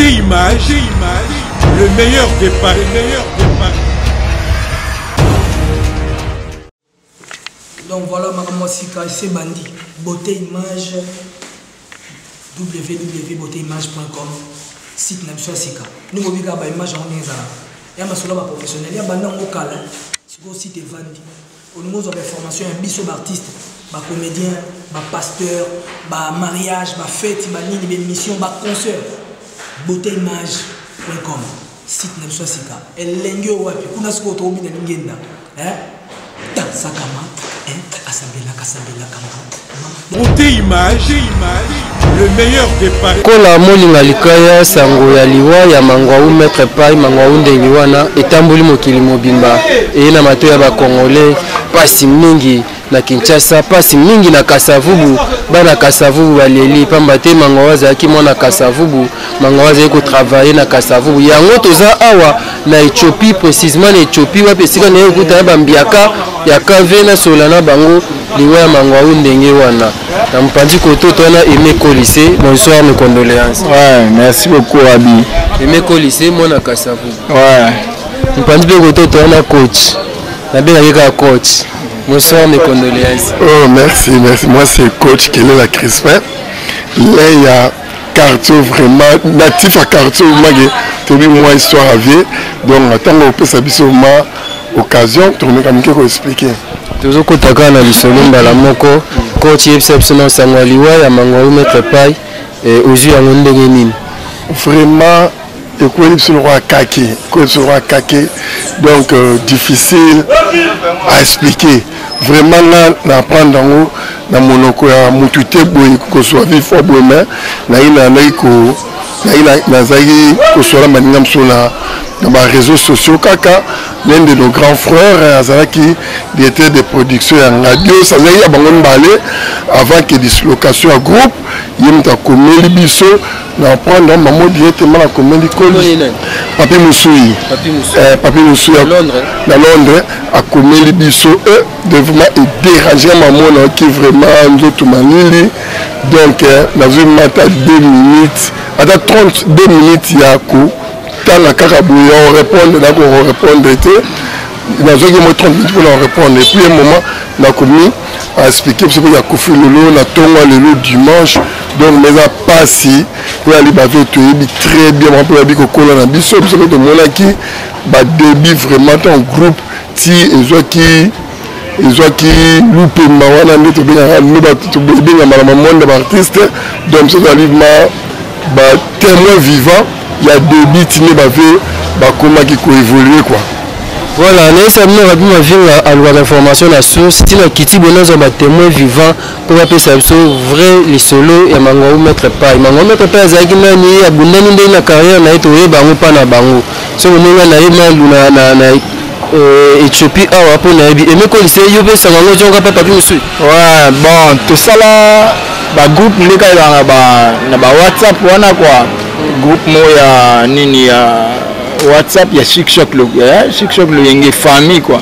Beauté Image, le meilleur des paris. Donc voilà, ma Sika, c'est Bandi. Beauté Image, www.beautéimage.com, site Namsua Sika. Nous avons vu que l'image en est là. Il y a un professionnel, il y a un local, c'est le site Vandi. Au niveau de la formation, il y a un biseau d'artistes, des comédiens, des pasteurs, des mariages, des fêtes, des missions, des concerts. Beautéimage.com, site Namsua Sika. Et l'engue wapi, kuna siko tobi na lingenda. Sakama, Beauté Image, le meilleur des paris. Kola molinga likaya sango ya liwa ya mangwaou maître pai mangwaou ndenge wana etambuli mokili mobimba e na mato ya ba congolais pasi mingi na Kinshasa pasi mingi na Kasavubu bana Kasavubu baleli pamba te mangwaza ki mona Kasavubu mangwaza eko travailler na Kasavubu yango toza awa na Ethiopie précisément na Ethiopie wapi sika na ekuta ba mbiaka ya kave na solana bango liwa ya mangwaou ndenge wana na mpandi koto tona Aimé Colissé. Bonsoir, mes condoléances. Ouais, merci beaucoup Abi. Aimé Colissé mona Kasavubu. Ouais. Mpandi koto tona coach na bien avec coach. Bonsoir, mes condoléances. Oh, merci. Moi, c'est coach qui est la Crispin. Là, il y a Carto vraiment natif à Carto. Moi, histoire à vie. Donc, attends, on peut s'habiller occasion. Tourner comme qui expliquer. Toujours kotaka na lisolomba la moko. Coach exceptionnel sangwaliwa ya mangwaou maître pai et ozu ya ndenge nini. Vraiment. Et quoi il sera caqué, donc difficile à expliquer. Vraiment là, n'apprendre dans haut, dans mon coin, mon tuté boy, que soit vif ou bohème, na soit la sur dans les réseaux sociaux, kaka, l'un de nos grands frères, qui était des productions en radio, ça y a bangon balé, avant que dislocation à groupe, il y a un comédie bisso, n'apprendre dans maman directement la comédie Papi Moussoui à Londres, à comédie bisso, devant déranger maman qui vraiment nous manili, donc dans une matin 2 minutes, à 32 minutes il y a un coup. Dans la carabouille, on répond, on répond, dans un 30 minutes pour répondre. Et puis un moment, on a commis à expliquer parce qu'il y a Kofi Lolo, on a Tonga le dimanche, donc mais à pas si, pour aller baver très bien, on peut aller au col en abysso, parce que tout le monde qui bat débit vraiment en groupe, si ils ont qui loupé mawana net bien monde d'artistes, donc ce livre témoin vivant. Il y a des bits comment qui évoluer quoi. Voilà, nous sommes à l'information la source, c'est un kiti bonheur un témoin vivant pour appeler ça vrai les solos et mangwaou maître pas. Mangwaou maître pas zaki nani abundani ndé na carrière na etoye bango pa na bango. So monga na yema na Éthiopie awa pour na bi Aimé Colissé yo pe sango jonga pa papi musu. Ouais, bon, tout ça là ba groupe ndeka na ba WhatsApp wana quoi. Groupe moya nini ya WhatsApp ya Chic Choc le yenge famille quoi.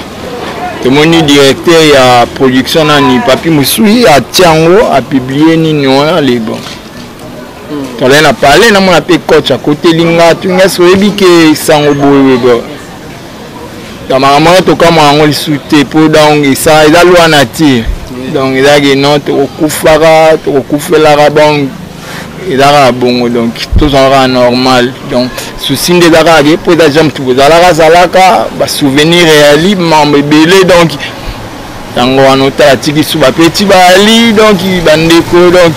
Tout le monde directeur ya production nani Papi Moussoui a Tiango a publié nini ouais les bon. On a parlé na mon appel coach à côté linga tu ngas webi ke sango boye go. Ya maman to kama ngoli souté pour donc ça il a loi nature. Donc il a que non to kufela bon et là bon donc tout en normal donc souci de dara que pour des gens tout dara zalaka ba souvenir réel membre belé donc tango anota tiki sous ba petit bali donc bandeko donc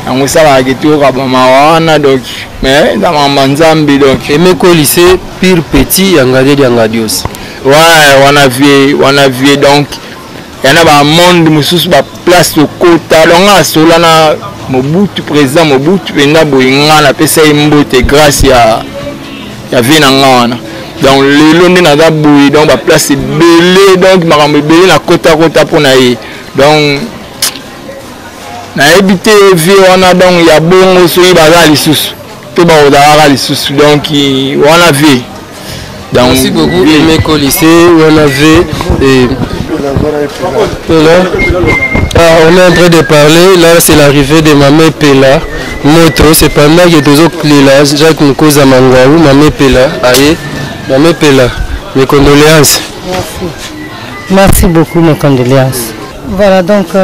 on ça va que tout mawana donc mais dans manzambi donc Aimé Colissé pire petit yangadios. Ouais on a vu donc il y en a un monde mususu ba place au kota donc à solana Mobutu président Mobutu penda boyinga na pesa imbote grâce ya vina ngana donc lelo ndina za boyi donc ba place belé donc makambo belé na kota pour na ye donc na habité vie wana donc ya bongo so baza lisusu to ba odara lisusu donc on a vu donc merci beaucoup Aimé Colissé on a vu On est en train de parler, là c'est l'arrivée de Mamé Pela, moto, c'est pendant que tous là, Jacques Nkoza Mangwaou, Mamé Pela, aïe, Mamé Pela, mes condoléances. Merci beaucoup, mes condoléances. Voilà, donc,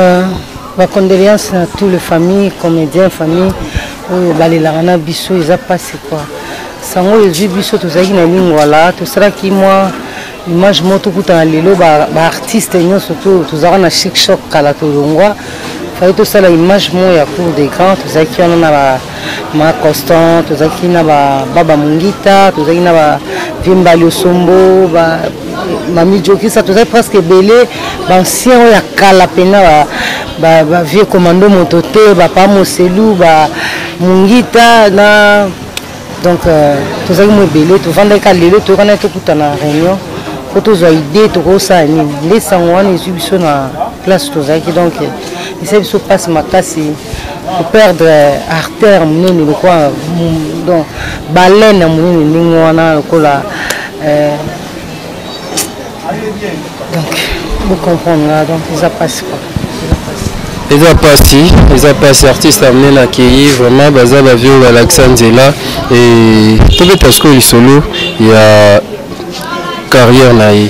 mes condoléances à toutes les familles, comédiens, familles, Balilana Bissou, ils ont passé quoi. Sango, les yeux Bissou, tout ça qui n'a voilà, tout ça qui moi. Image moto kuta lelo ba artiste nyo surtout tuzara na chic choc kala tulungwa fa to sala image mo ya cour d'écran tuzaki ona na ba ma constant tuzaki na ba baba mungita tuzaki na ba vimba lyosombo ba mami jokisa tuzaki presque belé ba ancien ya kala pena ba vieux commando motote ba pa moselu ba mungita na donc tuzaki mo belé to vanda ka lelo to kana to kuta na réunion. Quand on a idée de ça, les sangouans, les subissons na place tous qui donc ils se passent ma casse pour perdre artère mon le quoi donc baleine mon n'ingwana kola donc vous comprenez donc ça passe pas. Ils ont passé artistes amenés à accueillir vraiment baza ba vieux Alexandre là et tout le parce que solo il y a carrière naïe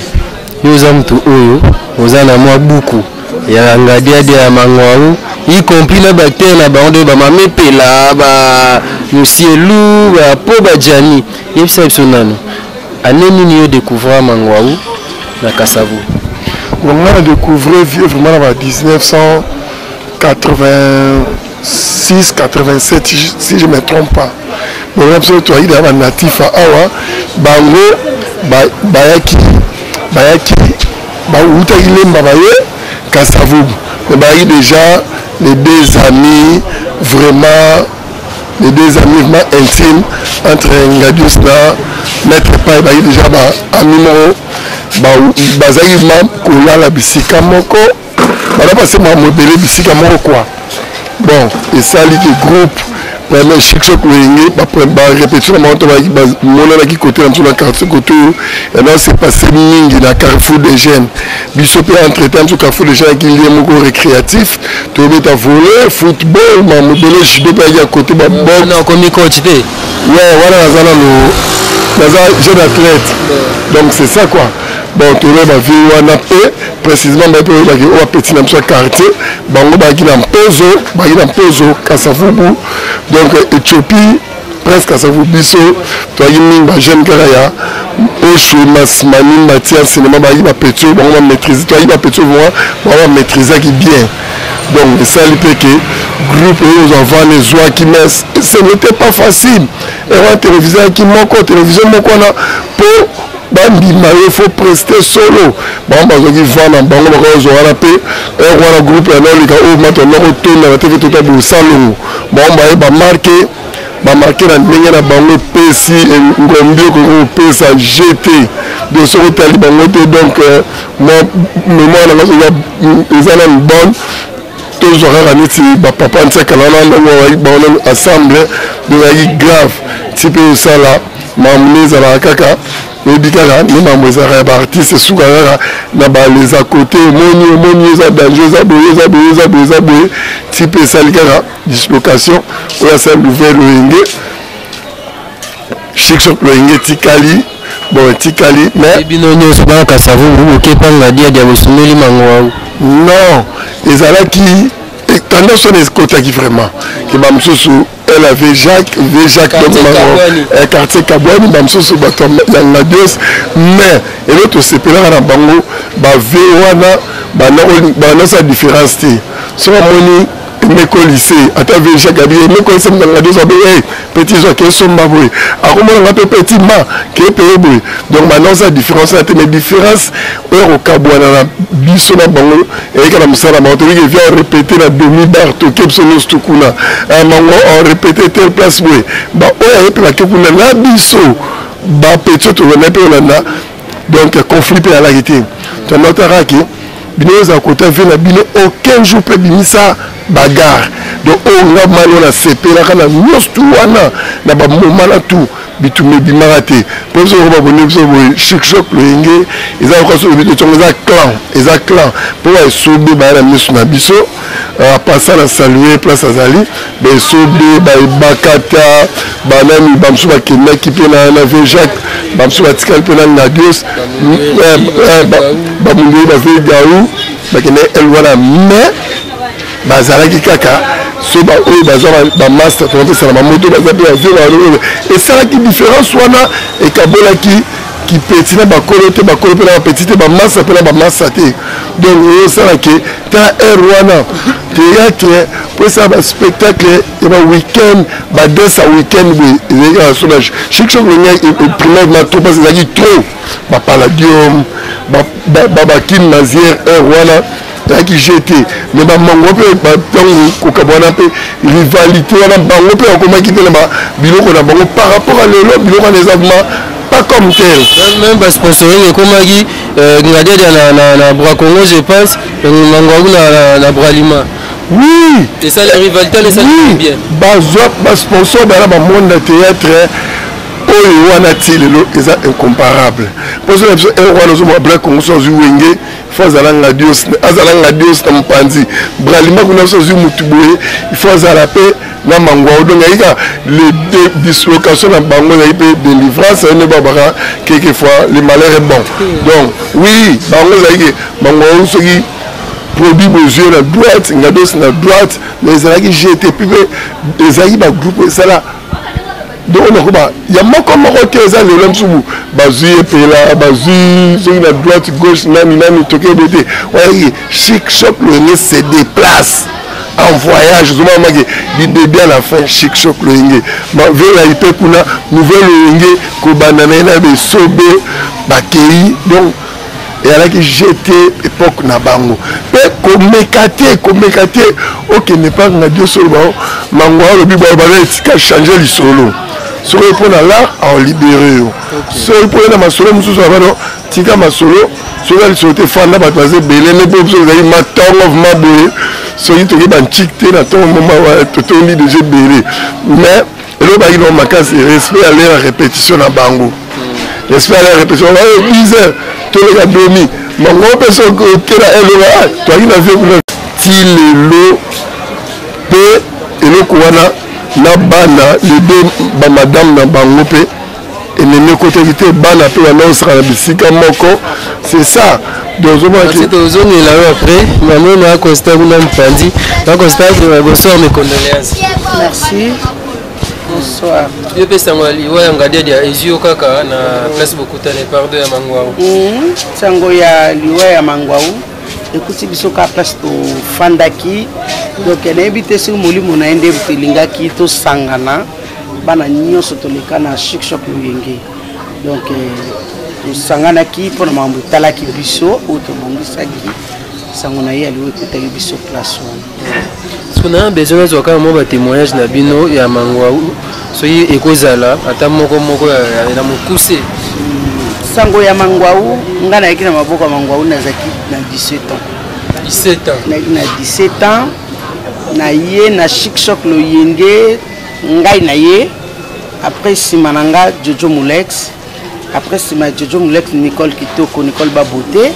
nous avons tout aux en moi beaucoup il y a un gars de Mangwaou y compris la bactérie na bande ba Mamé Pela ba Musielu ba Poba Jani et ça sonano année minio découvrir Mangwaou na Kasavu on a découvert vraiment en 1986 87 si je me trompe pas bon absolument il y a un natif à Awa bango bayaki uta ilemba baye Kasavu bayi déjà les deux amis vraiment intimes entre Ngadius na Maître Pai bayi déjà amis bazali mam kolala bisika moko bana passé ma modèle bisika moko quoi bon et ça li que groupe vraiment chic choc loyenge ba répétition na monto ba mona qui côté dans le quartier côté et là c'est passé mingi na Carrefour des jeunes biso pe entretien sur Carrefour des jeunes qui lié moko récréatif to beta voler football ma modèle judo pa ya côté ba bon non comme coach té ouais voilà nazala jeune athlète donc c'est ça quoi bon tu va vivre wana pe précisément ba pe ba o petit na so quartier bango ba ki na mpozo Kasavu donc Éthiopie presque Kasavu biso to yi minga jeune karaya o chemas mani matière cinéma ba yi ba petit bango ba maîtriser to yi ba petit moi maîtriser qui bien donc ça lui fait que groupe aux enfants les joies qui naissent ce n'était pas facile et la télévision qui manque télévision moko na pour bandima il faut prester solo bon bazoki vana bango bakozo wana pe wana groupe ya lolika o mato loko tona bateke tota bo salongo bon ba marqué na ndenge na bango pesi ngombi ko pesa GT de so tali bango te donc moi na ngaso ya ezana bonne toujours à niti ba papa ntaka na ndongo ensemble de la grave type ça là mamuniza la kaka ebikaka ni mamwezaka ba artiste sukaka na ba les à côté moni za danger za boye type salikaka dislocation ou ça nouvelle loyenge chic choc loyenge tikali bon tikali mais binonyo soba Kasavu oké panga dia bosumeli Mangwaou non ezalaki tendance on est côté qui vraiment que bamsusu elle avait Jacques quartier Kabouani bamsusu bato ya Dios mais et l'autre c'est pela na bango ba vewana ba sa différence so moni meko lycée ata Jacques Gabriel meko lycée na Dios ba petit zo ke somba boy akomona nga petit ma ke boy donc maintenant sa différence la mais différence au Kabouana na biso na bango et kana musala ba to qui vient répéter la demi bar to kepsonos to kuna mango on répéter telle place boy ba o et la ke kuna na biso ba petit to na pe na donc conflit pe à la gité to notera ki bino za côté vient bino aucun jour peut bimisa bagarre donc on a mal on a CP là kana nyos tout wana na ba moment là tout bitumé bimaraté pour ça on va bonner ça chic choc le yenge ils ont encore sur le clan pour sobe ba la misu na biso passer la saluer place azali ba sobe ba bakata ba nami ba msu ba kena ki pe na Jacques ba msu ba tikal pe na Dios ba mungi ba fe gaou ba kena elwana mais bazalaki kaka so ba oyo bazwa ba master to mpesa na moto baza pe azela et ça qui différence wana et kabolaki qui petit na bakolo te bakolo pe na petit te ba master pe na ba master te donc ça là que ta wana théâtre pour ça ba spectacle et ba week-end ba danse week-end oui et so là chic choc le primaire na trop parce que trop ba palladium ba kim nazier wana qui jeté mais ba mango pe ba tongo ko kabona pe rivalité wana bango pe okoma ki tele ba biloko na bango par rapport à lelo biloko na ezavement pas comme tel même ba sponsoring ekomaki ngadia na bras Congo je pense mango na Bralima oui et ça la rivalité les ça bien ba sponsor ba monde de théâtre oyo wana ti lelo eza incomparable parce que wana zo ba Black Congo so zuwenge azalanga Dios na mpanzi Bralima kuna so zu mutuboye il faut azala pe na mangwa donc aika le dislocation na bango na pe délivrance ne babaka quelquefois le malheur est bon donc oui bango zaike bango soki produit besoin na droite ngados na droite les alaki GT puis les aïe ba groupe ça là donc on a ya moko te za le lom subu bazui pela bazui sur la droite gauche nani toke bete ouais chic choc le se déplace en voyage zuma magi du début à la fin chic choc le nge ma vela ipe kuna nouvelle nge ko banana na be sobe bakei donc et alors que j'étais époque na bango pe komekate OK n'est pas na Dieu solo mango le bibo ba etika changer le solo sur le point là en libéré sur le point na masolo mususu abano tika masolo sur le sauté fanda ba baser belé ne po so zali matongo of maboye so yito ki ban chikte na ton moment wa totondi de jeu belé mais le ba ino makasi respect à la répétition na bango respect à la répétition on disait tout le domi mango personne que la LOA toi il a vu le pe et le kwana na bana les deux ba madame na bango pe et les côté qui était bana pe wana sera na bisika moko c'est ça donc on va dire zone là après maman na constat na mpandi na constat bonsoir mes condoléances merci bonsoir je peux savoir liwa ya ngadia dia ezio kaka na place bokutane pardon ya mangwao sango ya liwa ya mangwao ekuti biso ka place to fandaki donc na ebite si molimo na ende butelingaki to sangana bana nyonso toleka na chic shop yenge donc to sangana ki pona mambo talaki biso o to bongisaki sango na yali o ekutaki biso place wana on a besoin de voir un témoignage na bino ya mangwa soyi ekozala ata moko na mokuse sango ya mangwa ngana yaki na maboko ya mangwa nazaki na 17 ans na 17 ans na ye na chic choc lo yenge ngai na ye après simananga Jojo Mulex après sima Jojo Mulex Nicole Kitoko Nicole Baboté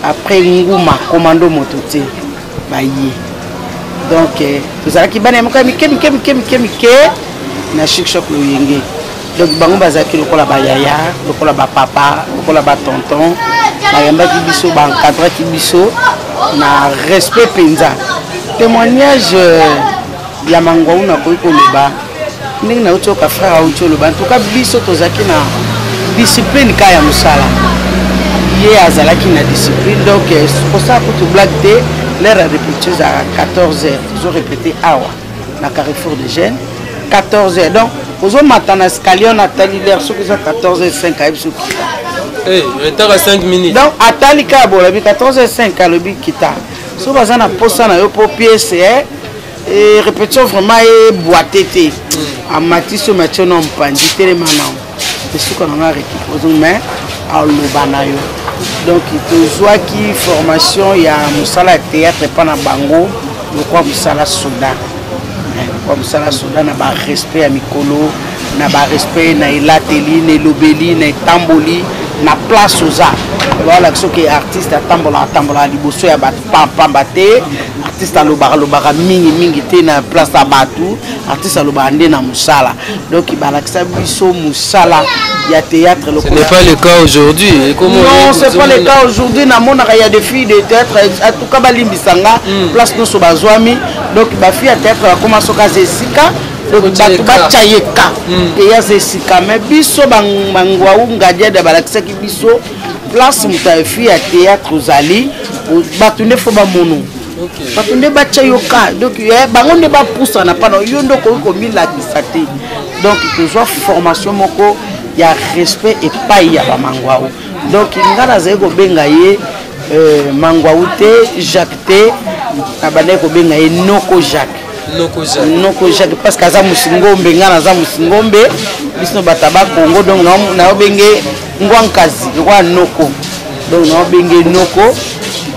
après nguma commando motote ba ye donc tout ça qui bana mika mike na chic choc lo yenge donc bango bazaki lokola ba yaya lokola ba papa lokola ba tonton ba yamba ki biso ba encadrer ki biso na respect penza témoignage ya mangwa una ko loba ndenge na utoka frère uto loba en tout cas biso tozaki na discipline ka ya musala ye azalaki na discipline donc pour ça pour tout blague de l'heure à répéter à 14h ils ont répété awa na Carrefour de Gênes 14h donc aux hommes matin escalier on attend l'heure sur 14h05 à Ibsu eh retard à 5 minutes donc attali ka bola 14h05 à lobi kita so bazana posa na yo pour pièce et répétition vraiment et boité à matiso matio non pandi tellement non c'est ce qu'on a récupéré mais à l'obanayo donc tozwaki formation ya musala théâtre pa na bango lokwa musala soda na ba respect ya mikolo na respect na elateli na elobeli na etamboli na place oza voilà soki artiste atambola liboso ya bato pamba te artiste alobaka mingi te na place ya bato artiste alobaka nde na mosala donc balakisa biso mosala ya théâtre. Ce n'est pas le cas aujourd'hui. Non, c'est pas le cas aujourd'hui. Il y a des filles de théâtre, en tout cas, Balimbisanga, place nous sur Bazouami. Donc, ma fille à théâtre va commencer à Zesika. Donc, Batayeka. Et il y a Zesika. Mais Bisso, Bangwaou, Ngadia, de Balaksaki Bisso, place où ta fille à théâtre aux Ali, Batoune Fobamono. Batoune Batayoka. Donc, il y a Bangon de Bapoussa, n'a pas de Yondo Komi la Disate. Donc, toujours formation Moko. Il y a respect et pas il y a pas Mangwaou. Donc il y a des gens qui ont Mangwaou te, Jacques te, abandé ko benga ye Noko Jacques. Noko Jacques parce que za musingombe ngana za musingombe bisno bataba Congo donc na obenge ngwankazi roi Noko. Donc na obenge Noko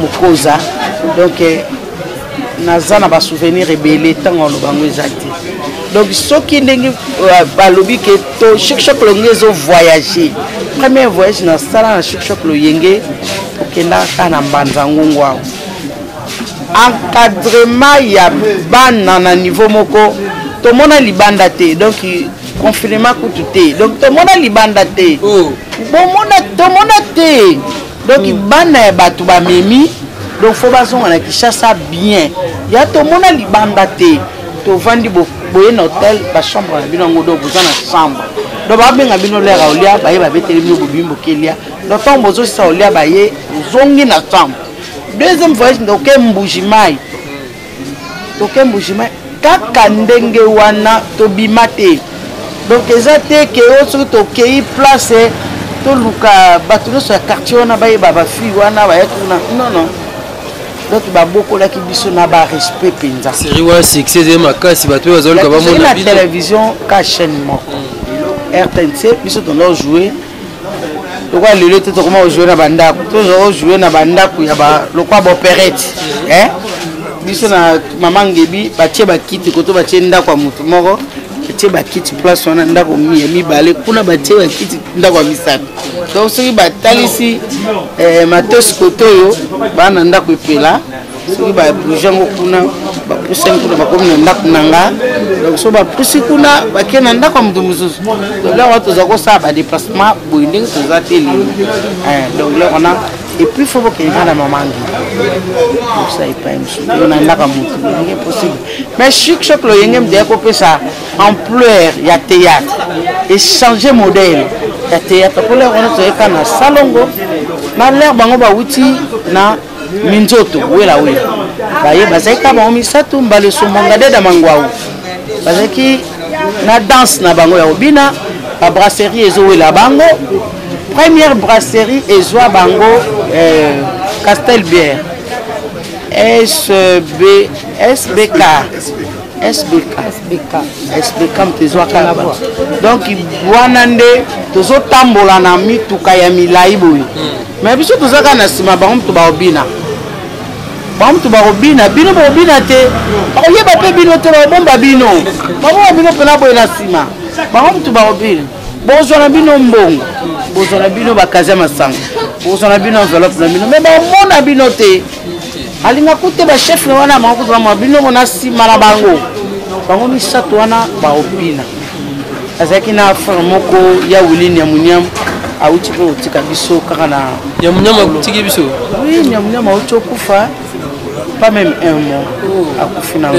mukoza. Donc nazana ba souvenir rebelle tango lo bango ezati. Donc, ce qui est balobi que chaque longuez au voyager. Premier voyage dans sala na chaque loyenge okenda kana mbanzangungwa. Encadrement ya bana na niveau moko to mona libanda te. Donc confinement kututé. Donc to mona libanda te. Bon mona to mona te. Donc bana ya batu ba memi. Donc faut baso na Kinshasa bien. Ya to mona libanda te. To vandi bo boye na hôtel ba chambre na bino ngodo boza na chambre do ba benga bino lera olia ba ye ba beteli bino bobimbo kelia do tombo zo sa olia ba ye zongi na chambre. Deuxième voyage ndo ke mbujimai kaka ndenge wana to bimate donc ezate ke oso to kei place to luka batuno so quartier wana ba ye ba fi wana ba yetuna non donc baboko la kibiso na ba respect penza série wa succès de makasi bato bazol ka ba mona la télévision ka chaîne moko RTNC biso to no jouer to kwa lelo to comment jouer na banda to jouer na banda ku ya ba lokwa opérette biso na mama ngebi batie ba kiti ko to batie nda kwa mutu moko batie ba kiti place wana nda ko mi bale kuna batie ba kiti nda kwa misato donc soki batalisi matos kotoyo bana nda ko epela soki ba boujango kuna ba pusen kuna ba komna nda kunanga donc so ba pusi kuna ba kena nda kwa mtu mususu donc là watu za ko sa ba déplacement boinding to za teli donc là on a et puis il faut que les gens na mamangi donc ça est pas on a nda kwa mtu c'est possible mais chaque lo yengem de ko pesa ampleur ya théâtre et changer modèle ya théâtre pour les on to eka na salongo na l'air bango ba wuti na minzoto wela baye bazeka ba omisatu mbale somonga de mangwaou bazeki na danse na bango ya obina ba brasserie ezo wela bango première brasserie ezwa bango Castelbière SBK mtezwa kala donc bwanande tozo tambola na mituka ya milai boye mais biso tozaka na sima bango mtu ba obina bino bobina te oyeba pe bino te bomba bino bango bino pena boye na sima bango mtu ba obina bozo na bino mbongo bozo na bino bakaza masanga bozo na bino enveloppe na bino mais ba mona bino te alinga kute ba chef na wana mako to bino mona sima na bango misato wana ba obina azaki na moko ya wulini ya munyam auti pe utika biso kaka na ya munyam utiki biso oui ya munyam auti okufa pas même un mois akufi na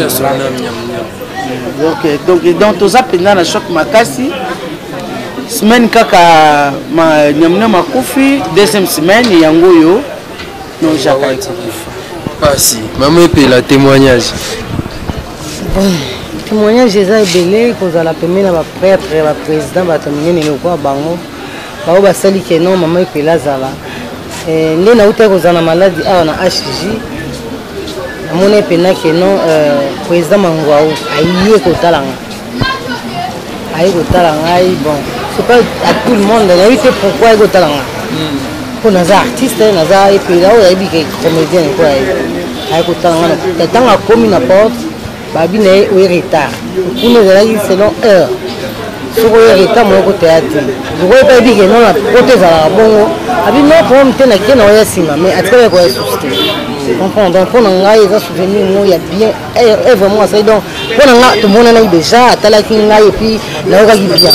donc tous appena na choc makasi semaine kaka ma nyamnyam akufi deuxième semaine yango yo no jaka pasi maman pe la témoignage témoignage eza ebele kozala pembeni na baprêtre baprésident bato minene lokola bango bao basali ke non mama epela azala nde nauta kozala na maladi awa na HJ namoni epena ke non président Mangwaou aye kotala ngai bon c'est pas à tout le monde nayebi te pourquoi aye kotala nga mpo naza artiste naza epela oyo ayebi ke comédien po aye kotala nga ntango akomi na porte babi na ye oye retard kuna ezalaki selon heure soko reta moko théâtre vous pas dit que non côté za bongo abi non pour me tenir que non ya sima mais atika ko ya susté comprendre donc pour ngai za souvenir mo ya bien et vraiment ça donc pour ngai tout monde na déjà atala ki ngai et puis la ka bien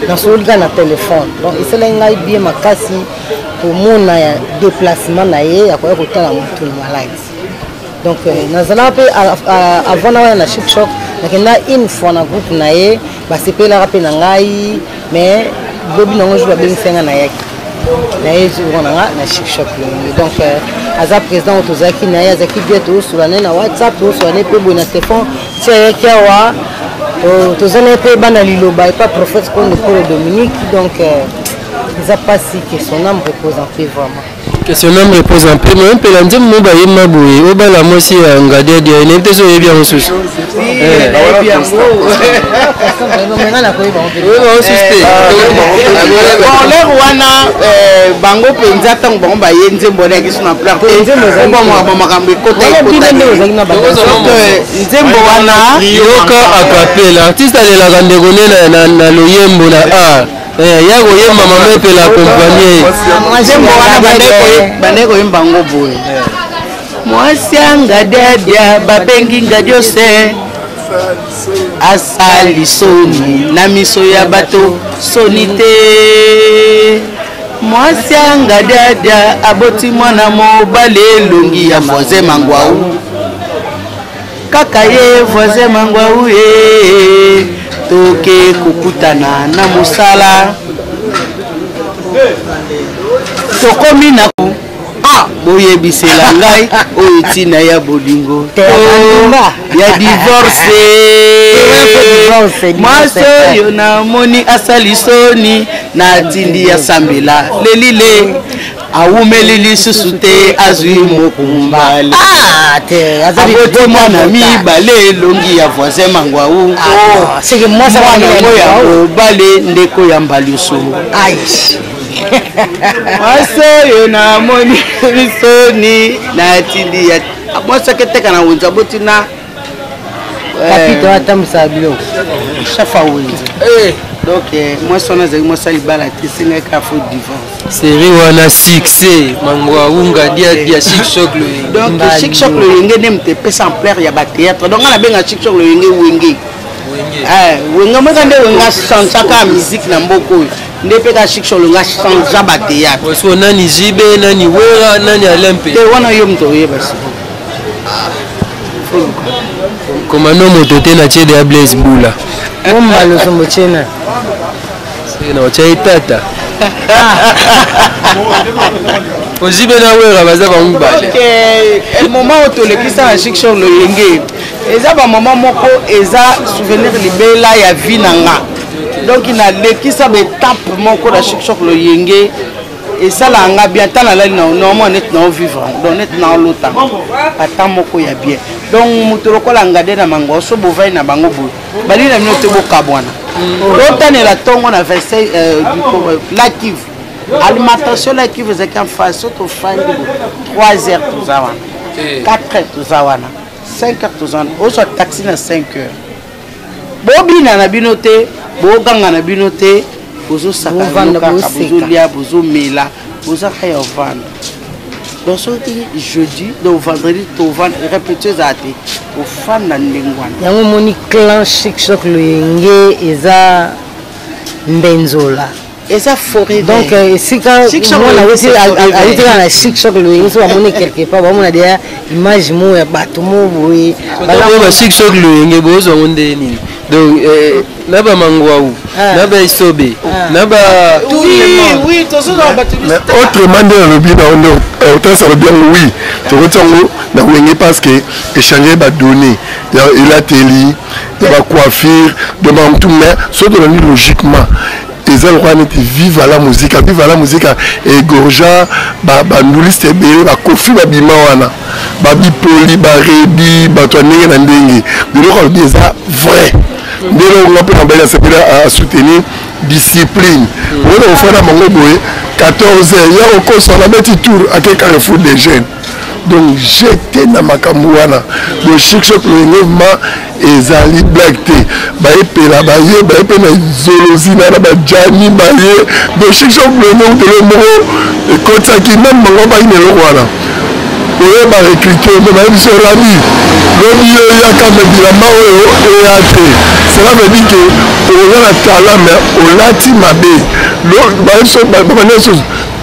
dans ce lieu na téléphone donc c'est là ngai bien makasi pour mon déplacement na ye ya ko tala mutu malade donc nazala pe avant na chic choc na une fois na groupe na ye ba sepela rapé na ngai mais lobi na ngojo ba benga na yaki na ye on na chic choc donc aza président tozaki na ye azaki bieto sur la na WhatsApp sur la pe bona téléphone tia yaki wa tozana pe bana liloba et pas prophète comme de Paul Dominique donc ils a pas si que son âme repose en paix vraiment. Que son âme repose en paix, mais un peu l'andim mo ba yema boye, o ba la mo si ngade dia, ne te so yebia osus. Bien go. Bon le wana bango penza tang bango ba yenze mbona ki suna plan. Bon mo makambe kota kota. Nzembo wana yoka akapela, artiste ale la gande gonena na loyembo na a. Ya goyemba mama pe la compagnie. Nzembo wana bandeko yembango boye. Mwasi anga dadia babengi ngadiose asali soni na miso ya bato soni te. Mwasi anga dadia aboti mwana mobale elongi ya voisin mangwau kaka ye voisin mangwau ye toke kukutana na musala tokomi na boye bisela ngai oyo tina ya bolingo ya divorce mwasi oyo namoni asali soni na tindi ya sambela lelile awumeli lisusu te azwi mokumba aboti mwana mibale elongi ya voisin mangwau mwana ya mobale ndeko ya mbaliusu mwasi oyo namoni soni na tindi ya mwasi aketeka na wenza boti na kapito atambisa biloko chafa wenza donc mwasi wana azali mwasi alibala te sengaki afo divorce série wana succès mangwau ngadia chic choc loyenge donc chic choc loyenge nde moto epesa ampleur ya bathéâtre donc nga nabenga chic choc loyenge wenge wenga mweka nde wenga chansaka ya musique na mboka oyo nde mpe ka chic choc loyenge change bathéâtre so nani jibe nani wera nani alempe te wana yo moto oyeba siko komano moto te na tiede ya Blaise Bula omaloso mochena na ochai tata ozibe na wera baza ba mbale le moment où tolekisa na chic choc loyenge eza ba moment moko eza souvenir libela ya vie nanga donc na lekisa ba étape moko na chic choc loyenge et ça là nga bien tant la normalement net na vivre donc net na lota ata moko ya bien donc mutoloko la ngade na mango so bovai na bango bo bali na minote boka bwana lota ne la tongo na 26 la kiv alimentation la kiv za kan face to find 3 heures to zawana 4 heures to zawana 5 heures to zawana o so taxi na 5 heures bobina na binote boganga na binote bozo saka bozo lia bozo mela bozo kaya vendre donc ce jeudi donc vendredi to vendre répéteuse ate au fan na ndengwana yango moni clan chic choc loyenge eza mbenzola eza forêt donc sika mona aussi a na chic choc loyenge so amoni quelque part bamona dia image mo ya bato mo boye ba chic choc loyenge bozo ngonde nini donc naba mangwau naba isobe naba oui tout ça autrement dans le bien on autant ça bien oui tu retiens na wenge parce que échanger ba données il a télé il va coiffure demande tout mais surtout logiquement ils ont droit de vivre à la musique et gorja ba nuliste be ba kofi ba bima wana ba bipoli ba rebi ba twanenge na ndenge biloko bien ça vrai ndelo ngape na bela sepela à soutenir discipline on fait na bango boye 14 heures ya au cours on a mis tour à quel carrefour des jeunes donc j'étais na makamouana le chic choc le mouvement ezali black te baepela baye baepe na zolozina na bajani baye donc chic choc le mouvement ekotaki même bango bayi na eloko wana oyo barecruter me bayebi so rami lobi yo eyaka me bilamba oyo eya te cela veut dire que oza na talent mais olati mabe bayebi so babane so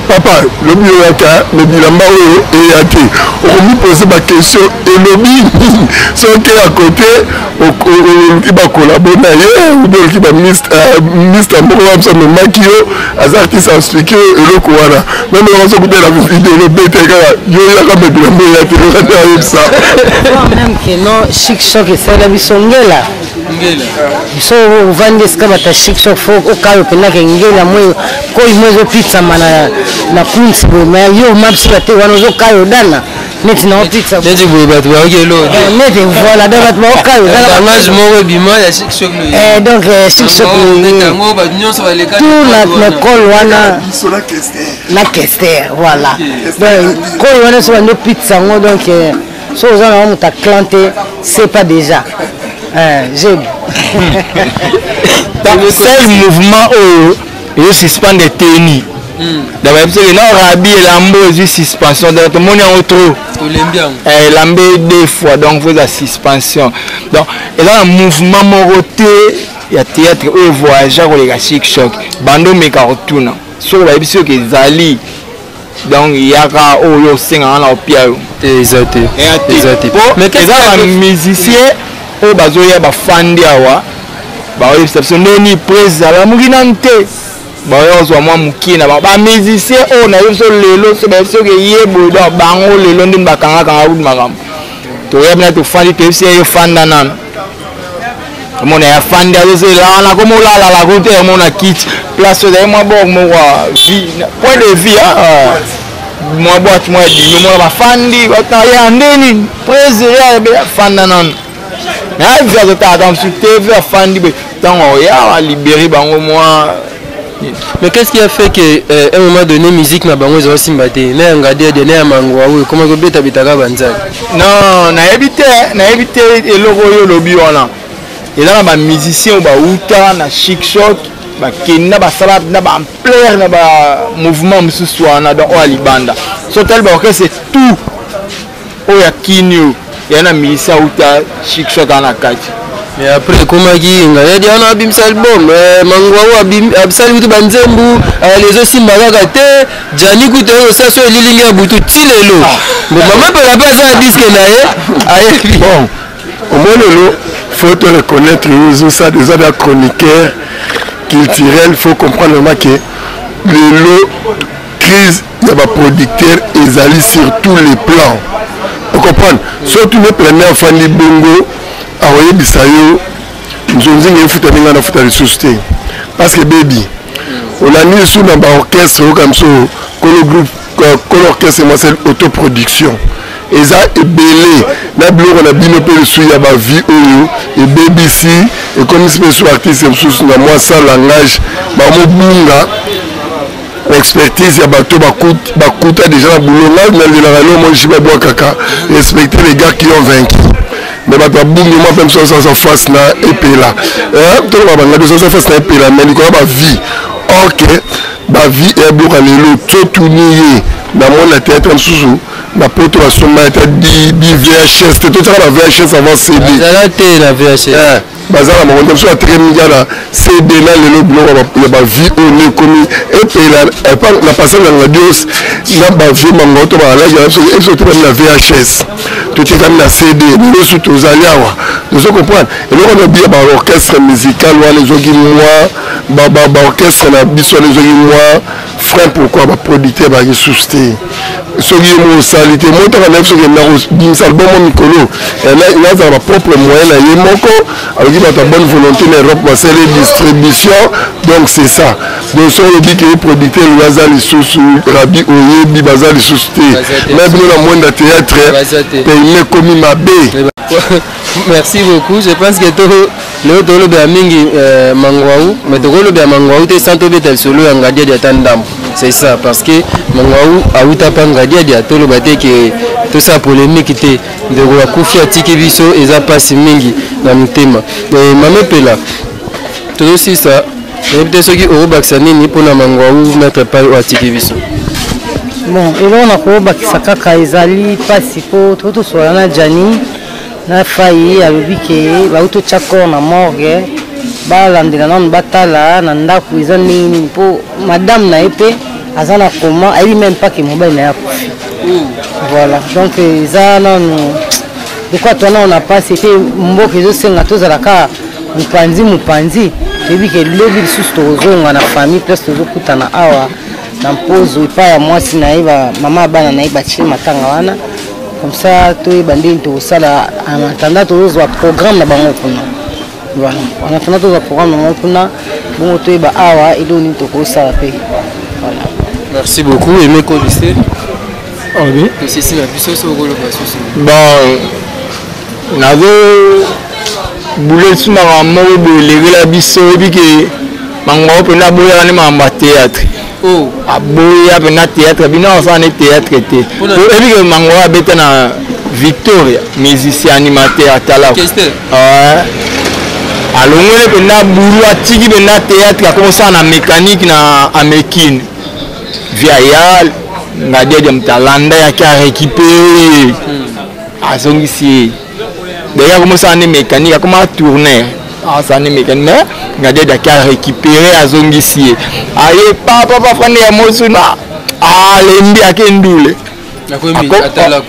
papa lobi oyo yaka me bilamba oyo eya te okomi pose baquestion elobi soki à côté oluki bakolabo na ye ube oluki baministre moko wamsa memaki yo aza artiste aexplike eloko wana meme okoso kutela video bete kaka yo yaka me bilamba eya te okate ayebisa même que non chic choc esala biso ngela biso ovandi esika bata chic choc fo okayo mpenaka ngela moyo koyi mo ezopitsama na kunsi boye ma yo mabisika te wana ozokayo dana neti na opitsa neti boye bato baoki eloko neti voilà donc bato baokayo image moko ebima ya chic choc donc chic choc tout na ekole wana na kester voilà donc koyi wana so bandi opitsa yango donc so oza na moto aclante c'est pas déjà j'ai seul mouvement oyo ezosuspendre teni d'abord parce que non rabi elambo ezwi suspension donc tomoni yango trop elambe 2 fois donc faut la suspension donc eza na mouvement moko te ya théâtre oyo voyagea koleka chic choc bando meka kotuna soki bayebi soki ezali donc yaka oyo osengaka na opia yo eza te mais eza bamusicien oyo bazoya bafandi awa baoyebisa biso ndeni prese alamuki nanu te baoya kozwa mwa mokie na bango bamusicien oyo na yo biso lelo so bayebi soki eyeboye donc bango lelo ndeni bakangakanga kudu makambo toyebi na tofandi toyebi si eyo fanda nanu omona ya fandi azoselana komo olalala kote omona kiti place ozali mwa bok moko vie point de vie mwa boite mwa dino mona bafandi bataya ndeni prese ya fanda nanu mais avi azotaka mosu tv afandi boye ntango oya alibéri bango mwa. Mais qu'est-ce qui a fait qu'à un moment donné, musique n'a pas eu de sympathie? N'a pas regardé de n'a pas oui, comment que bête habite à Banzak? Non, n'a évité et le lobby on a. Et là, les musiciens ont outa, na chic choc, bah kena, bah salade, na bah plaire, na bah mouvement monsieur soana dans Alibanda. So tel bah c'est tout. Oh ya kinyo, y a un musicien outa, chic choc en a quatre. Mais après, comment il y a un abîme album, Mangwaou absal ou banzembu, les aussi magagate, Jani Kouté, ça soit l'île à Boutou, Tilelo. Bon, maman peut la passer à disque là, bon, au moins il faut te reconnaître, ça déjà des chroniqueurs culturels, il faut comprendre que le crise de la producteur est sur tous les plans. Vous comprenez? Surtout les premiers familles bongo. Aoyebisa yo nzonzi ngefuta ninga na futa ressource te parce que baby olani sous na ba orchestre comme ça kolo groupe kolo orchestre moi c'est autoproduction eza ebele na biloko na bino pe sous ya ba vie oyo et baby si et comme si sous artiste sous na moi ça langage ba mo bunga expertise ya bato bakuta déjà na boulot na le moi je vais boire caca respecter les gars qui ont vaincu. Mais bato abungi moi même sans face na epela to ba banga sans face na epela mais ni ko ba vie OK ba vie e bloka lelo to tuniye na mona théâtre msusu na poto la soma ta di VHS to ta la VHS avant CD ça té la VHS bazala mo ndem so atremi gala CD na lelo bloka ba vie on est commis epela e pas la passer dans la dios na ba vie mango to ba la ya so e so la VHS tout est comme la CD nous surtout aux aliawa nous comprendre et là on a bien ba orchestre musical ou les ogi moi ba orchestre na biso les ogi moi frère pourquoi ba producteur ba susté sogi mo salité mo ta na so que na bin album mikolo et là il a sa propre moyen là il moko avec ta bonne volonté l'Europe va faire les distributions donc c'est ça donc so dit que producteur le bazali sous rabi oyebi bazali susté même dans le monde de théâtre il est commis ma B Merci beaucoup. Je pense que le tolo be mingi mangwaou, mais tolo be mangwaou te santo betel solo ngadia dia tandam. C'est ça parce que mangwaou a uta pangadia dia tolo bate que tout ça polémique te de ko kufia tiki biso eza pasi mingi na mutema. Mais mame pela. Tout aussi ça. Peut-être ceux qui au baksani ni pour na mangwaou mettre pas au tiki biso. Bon, et là on a quoi bakisaka kaizali pasi po tout soit na jani. Na fayi alobi ke bauto chako na morgue balandela nanu batala na ndako eza nini mpo madame na ye mpe aza na koma ayebi même pas ke mobali na ye akufi. Voilà donc eza nanu dekwa twana on a passé te mboka ezosenga tozalaka mopanzi toyebi ke lobi lisusu tozonga na famille place tozokutana awa na mpozo epai ya mwasi na ye mama bana na ye batile matanga wana. Comme ça, tout est bandé tout ça là. En attendant, tout le programme là-bas voilà. En attendant, tout le programme là-bas bon, tout est bas awa et donc tout ça la paix. Voilà. Merci beaucoup. Et mes collègues. Ok. C'est si la puissance au rôle bon, n'avons boulé sur ma maman de la bisso et puis que mango peut n'aboyer à ma théâtre. Oh, aboya pena théâtre bino ça ne théâtre te et puis mango abeta na Victoria musicien animateur atala alongole pena buru atiki pena théâtre comme ça na mécanique na amekine via ya ngadia de mtalanda ya ki récupérer azongisi d'ailleurs comme ça na mécanique comme tourner ça ne mécanique mais ngadia de ki récupérer azongisi aye papa fane ya mosuna lembi akendule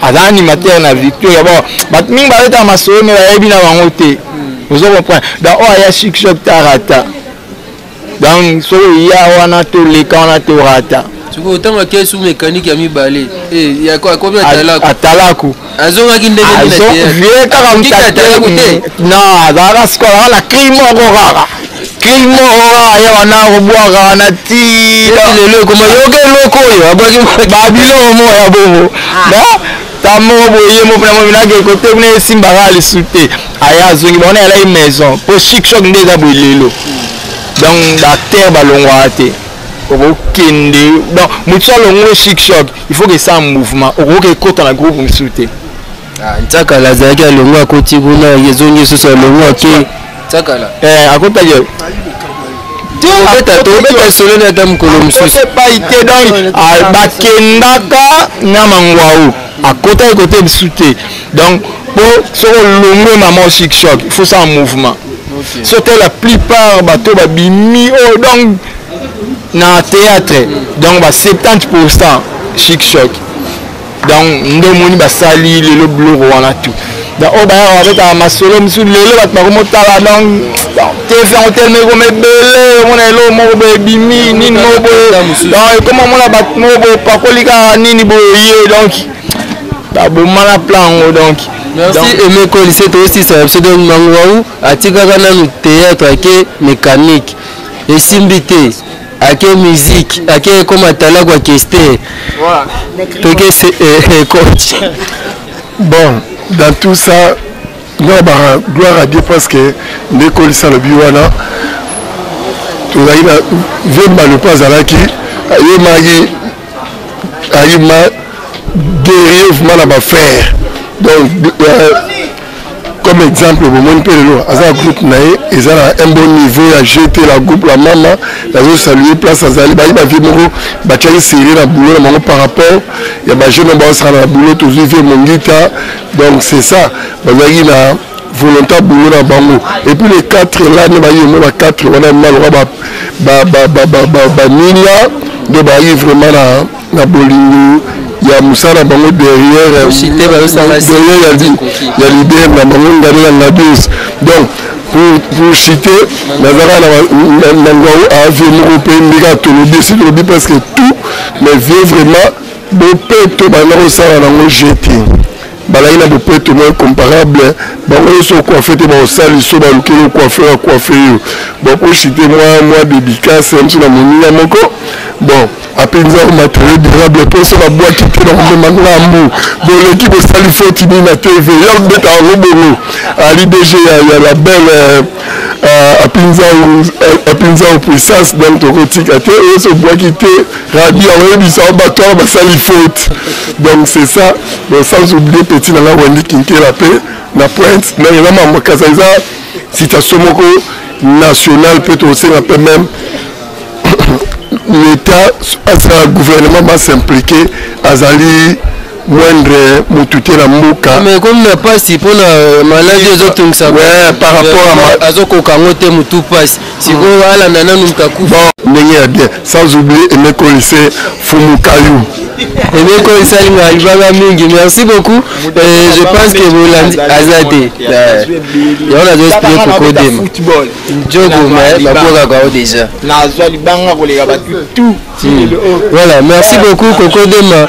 aza animateur na Victoria bon bat mingi baleta masolo mais bayebi na bango te ozo comprendre donc oyo ya chic choc tarata donc so ya wana to leka wana to rata tuko otanga kesu mécanique ya mibale ya quoi combien atalaku azongaki ndenge vie kaka mtatalaku te non azala skola la crime rara crime rara ya wana robwaka wana ti lelo koma yoke loko yo abaki babilo mo ya bongo tamo boye mo pena mo binage côté kuna simbara le souté aya zongi bona elle a une maison pour chic choc ndeza bolelo donc d'acteur balongwa te okende donc mutsalo ngwe chic choc il faut que ça mouvement okoke kota na groupe msouté ntaka la zaki alongwa koti kuna yezongi soso alongwa ke tsakala akota je tobeta solo na ta mukolo mususu pas été donc bakendaka na mangwao akota côté msouté donc pour so longwe maman chic choc il faut ça en mouvement c'était la plupart bateau babimi oh donc na théâtre donc ba 70% chic choc donc ndomoni basali lelo bloro wana tout donc o ba avec a masolo msu lelo bat ba komotala donc TV hotel me ko mebele mona elo mo be bimi nini mo bo donc comment mona bat mo bo pakolika nini bo ye donc ba bo mala plan donc merci Aimé Kolissé to aussi ça pseudo mangwaou atikaka na théâtre ake mécanique et simbité ake musique ake comme atala kwa keste voilà to que c'est coach bon dans tout ça gloire à Dieu parce que l'école ça le biwana tout ça il a vraiment le pas à la qui il m'a guéri mal à ma frère donc comme exemple au moment où à un groupe naé ils ont un bon niveau à jeter la groupe la maman la zo saluer place azali ba vie moko ba tchali serré na boulot na par rapport il y a ba jeune ba sera na boulot tous vivre mon guitare donc c'est ça ba zaki na volontaire boulot na bango et puis les 4 là ne ba yo ba 4 on a mal ba ninia de ba y vraiment na bolingo il y a Moussala Bango derrière il y a l'idée de la Bango la douce donc pour citer Nazara Nangaou a vu l'Européen Mega Tolobi c'est Tolobi parce que tout mais vient vraiment de peut tout banner au sein de jeté balai na bopeto moins comparable bango so coiffé te ba osali so ba lukelo coiffeur coiffé bon pour citer moi dédicace même sur la monia moko bon apenza matériel durable pour so la boîte qui te dans mangambu bon l'équipe sali faute ni na TV ya beta roboro ali DG ya la belle apenza au puissance donc tokotika te et so boîte qui te radio on dit ça bato ba sali faute donc c'est ça donc sans oublier petit na la Wendy Kinke la paix na pointe mais vraiment makaza citation moko national peut aussi un peu même l'État, le gouvernement va s'impliquer à Zali moindre moutouté la mouka. Mais comme n'a pas si pour la maladie des autres ça. Ouais, par rapport à Azoko Kangote moutou passe. Si vous allez nana nous kakou. Bon, n'est bien. Sans oublier Emeko lycée Fumukayou. Emeko lycée mingi. Merci beaucoup. Je pense que vous l'avez azadé. Et on a déjà expliqué pour Kodem. Jogo mais baboka kwa déjà. Na zwali banga kolega batu tout. Voilà, merci beaucoup Kokodema,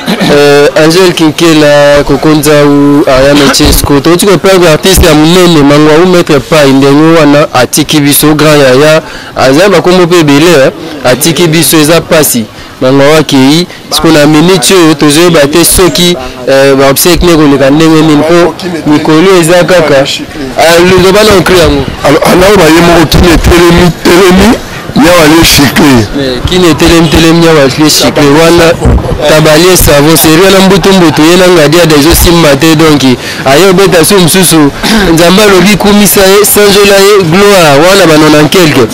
Angel Kinkela, Kokonza ou Ariane Chesco. Tu peux pas artiste ya munene mangwa ou mettre pas indengo wana atiki biso grand yaya azaba comme pe belé atiki biso eza pasi mangwa waki parce qu'on a minute tozo baté soki ba obsèque ne ko leka ndenge nini ko mikolo eza kaka le bana okriango alors ana ba yemo ko telemi Yawa les chiclés. Qui n'était les chiclés. Voilà, tabalier savon, c'est rien en bouton bouton. Il y a des aussi maté donc. Ayo beta sum susu. Nzamba lobi kumisa sanjola gloire. Voilà banon en quelque.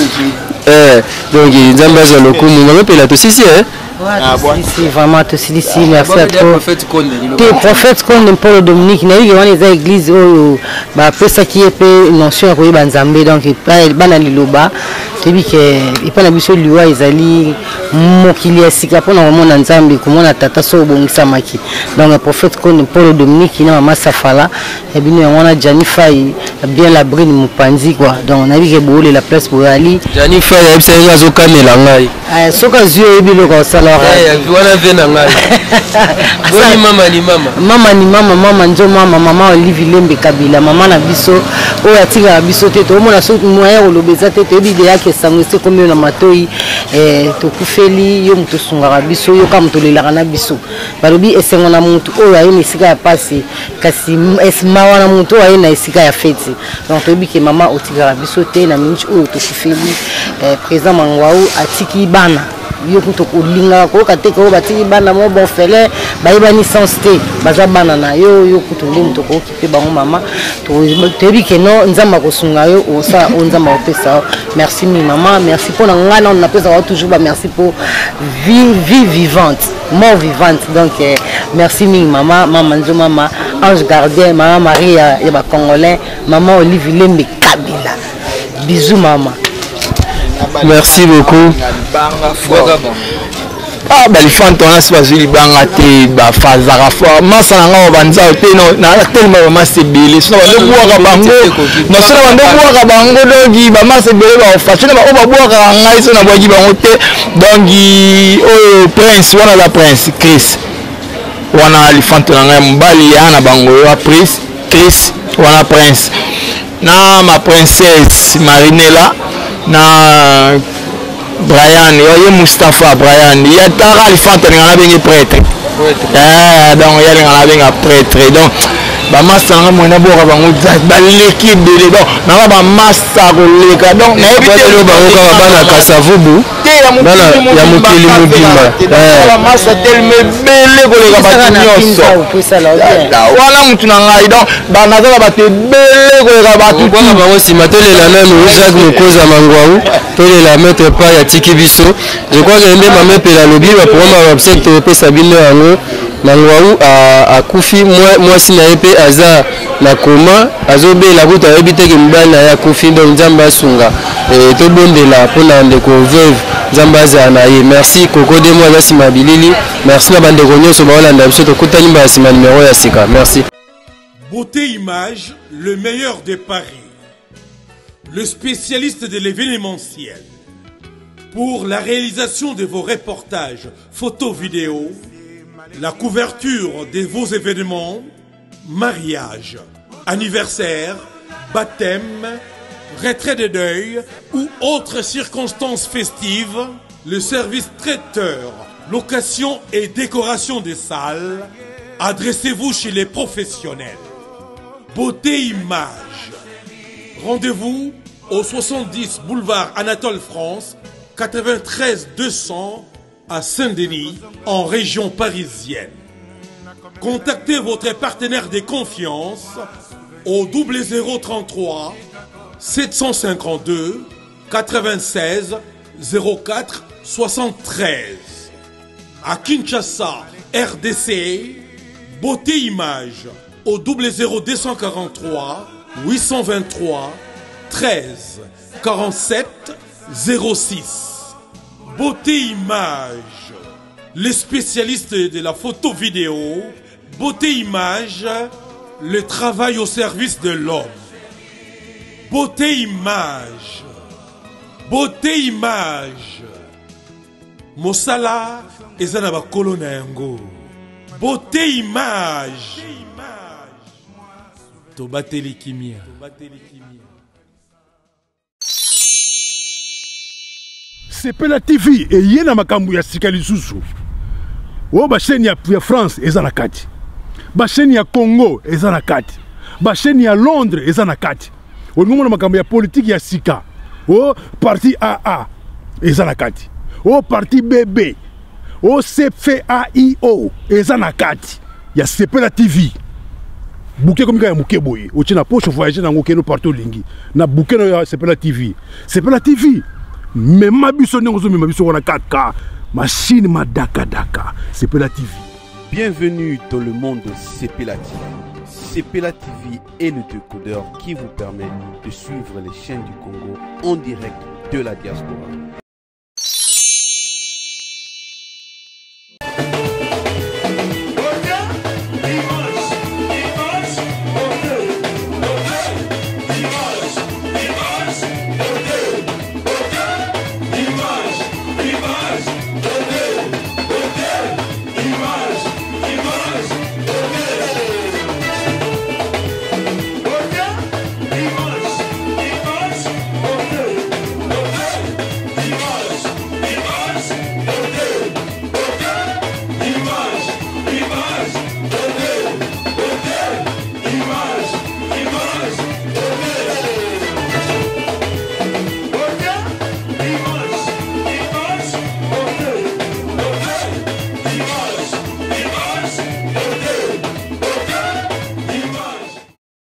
Donc Nzamba zalo kumu. On m'appelle la si hein. Si vraiment te si merci à toi. Le prophète Konde Paul Dominique na yiki wana eza église oyo ba pesa ki epe notion ya koyeba Nzambe donc bana liloba tebi ke ipana biso liwa ezali mokili ya sika pona komona Nzambe komona tata so bongisa maki donc le prophète Konde Paul Dominique na mama Safala et bino wana Janifa bien la brine mupanzi quoi donc na yiki boole la place pour ali Janifa ya bisa ngazo kamela ngai soka zuyo ebilo ko sala wana vena ngai mama njo mama Olivier Lembe Kabila mama na biso oyo atika biso te to mona so moyen olobeza te to bide yake sango se comme na matoi to kufeli yo muto sungaka biso yo ka muto lelaka na biso balobi esengo na mutu oyo aye na esika ya pasi kasi esma wana mutu aye na esika ya fete donc to bike mama otika biso te na minchi oyo to kufeli président Mangwau atiki bana yo kuto kulinga ko kateka o batiki bana mo bon fele bayibani sans te baza bana na yo kuto limu to ko kipe bango mama to tebi ke no nzamba ko sunga yo o sa o nzamba opesa merci mi mama merci pour ngana on appelle ça toujours merci pour vie vivante mort vivante donc merci mi mama nzo mama ange gardien mama Maria ya ba congolais mama Olivier Lembe Kabila bisous mama. Merci beaucoup. Ah, balifante on a pas vu libanga te ba fazara fo masa nga banza te no na tellement masa belé so ba boaka bango no so ba boaka bango dogi ba masa belé ba fashion ba o ba boaka ngai so na boagi bango te donc o prince wana la prince Chris wana alifante nga mbali yana bango wa prince Chris wana prince na ma princesse Marinella na Brian yoye Mustafa Brian ya tara alifante ngana bengi prêtre donc ya ngana benga prêtre donc ba masanga mona boka bango ba l'équipe de donc na ba massa koleka donc na ebite lo bango ka bana kasavubu bana ya mokili mobimba ba massa tellement belle koleka ba nyonso wala mutu na ngai donc ba nazala ba te belle koleka ba tout kwa bango sima tolela nanu Jacques Mokoza Mangwau tolela maître pa ya tiki biso je crois que ndema mepela lobi ba problème ba obsèque pesa bino yango Mangwau a kufi moi sina epe aza na koma azobe la buta ebite ke mbana ya kufi donc nzamba sunga et to bondela pona ndeko veuve nzamba za na ye merci koko de moi za sima bilili merci na bande gonyo so ba olanda biso to kutani ba sima numéro ya sika merci. Beauté Image, le meilleur des paris, le spécialiste de l'événementiel. Pour la réalisation de vos reportages, photos, vidéos, la couverture de vos événements, mariage, anniversaire, baptême, retrait de deuil ou autres circonstances festives, le service traiteur, location et décoration des salles, adressez-vous chez les professionnels. Beauté Image. Rendez-vous au 70 boulevard Anatole France, 93 200 à Saint-Denis, en région parisienne. Contactez votre partenaire de confiance au 0033 752 96 04 73. À Kinshasa, RDC, Beauté Image au 00243 823 13 47 06. Beauté Image, les spécialistes de la photo vidéo. Beauté Image, le travail au service de l'homme. Beauté Image, Beauté Image. Mosala ezana ba kolona yango. Beauté Image. Tobateli kimia. Sepela TV et yena makambu ya sika lisusu. O ba chaîne ya France ezana kati. Ba chaîne ya Congo ezana kati. Ba chaîne ya Londres ezana kati. O ngomona makambu ya politique ya sika. O parti AA ezana kati. O parti BB. O CFAIO ezana kati. Ya Sepela TV. Bouquet comme ya muke boye. O tina poche voyager na ngokeno partout lingi. Na bouquet no ya Sepela TV. Sepela TV. Mais ma biso n'engozo mais ma biso on a 4K. Machine ma daka daka. Sepela TV. Bienvenue dans le monde de Sepela TV. Sepela TV est le décodeur qui vous permet de suivre les chaînes du Congo en direct de la diaspora.